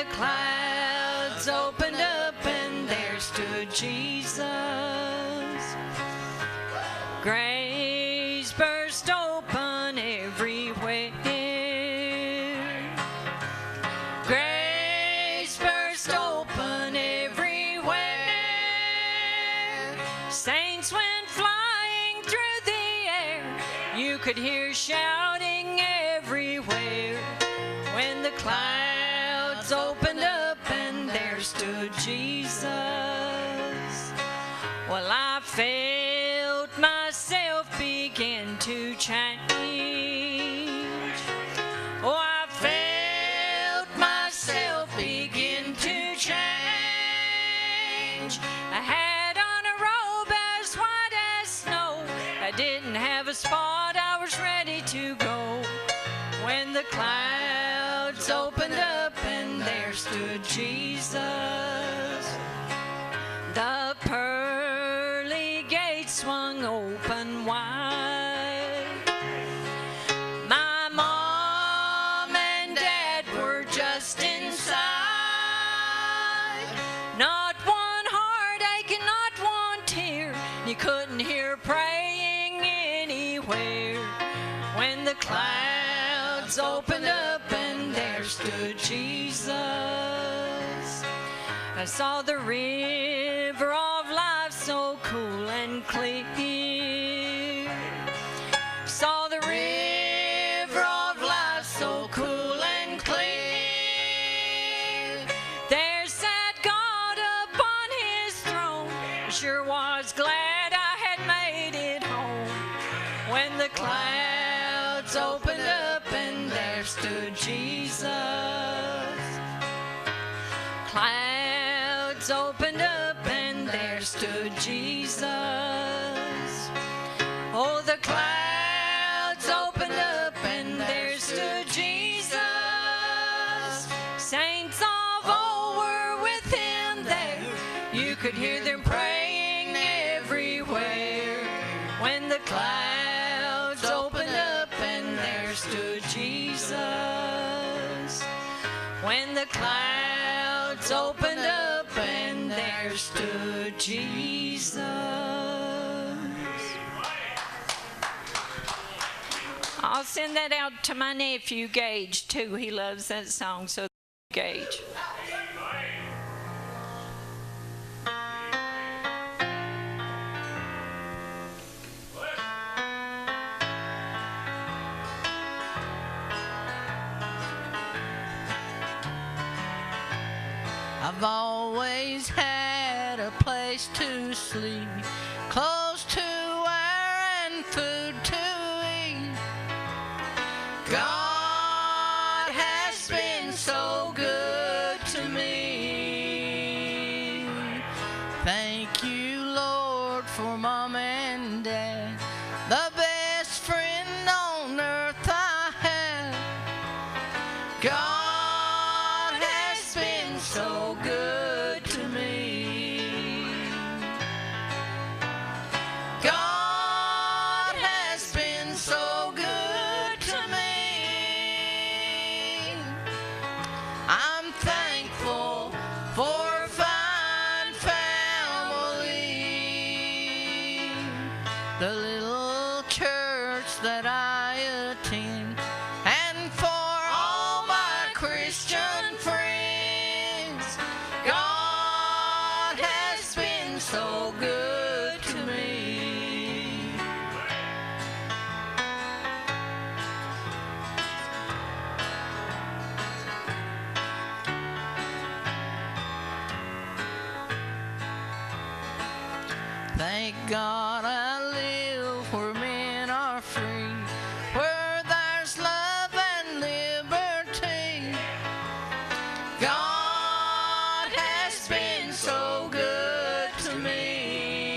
the clouds opened up and there stood Jesus. Grace burst open everywhere. Grace burst open everywhere. Saints went flying through the air. You could hear shouting everywhere. When the clouds opened up and there stood Jesus. Well, I felt myself begin to change. Oh, I felt myself begin to change. I had on a robe as white as snow. I didn't have a spot, I was ready to go. When the clouds opened up and there stood Jesus. The pearly gates swung open wide. My mom and dad were just inside. Not one heartache and not one tear. You couldn't hear praying anywhere. When the clouds opened up and there stood Jesus. I saw the river of life so cool and clear. Saw the river of life so cool and clear. There sat God upon his throne. I sure was glad I had made it home. When the clouds opened up and there stood Jesus. Clouds opened up and there stood Jesus. Oh, the clouds opened up and there stood Jesus. Saints of old were with him there. You could hear them praying everywhere. When the clouds opened up and there stood Jesus. When the clouds opened up and there stood Jesus. I'll send that out to my nephew Gage too. He loves that song, so Gage. I've always had a place to sleep, clothes to wear and food to eat. God has been so good to me. Thank you, Lord, for Mom and Dad, the best friend on earth I have. God has been so good to me. God has been so good to me. I'm thankful for a fine family, the little church that I attend, and for all my Christian friends. God has been so good to me. Thank God I live where men are free, where there's love and liberty. God has been so good to me.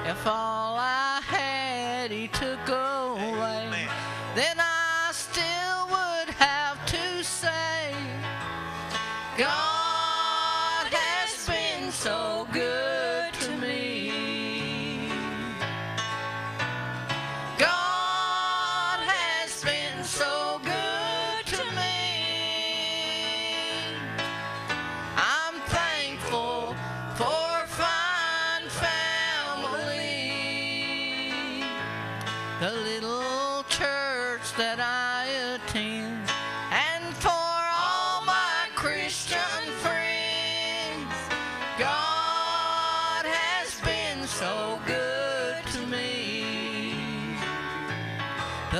If all I had He took away, then I still would have to say, God has been so good to me. God has been so good to me.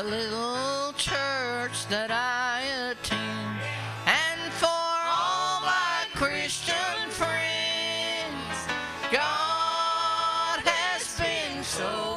the little church that I attend, and for all my Christian friends, God has been so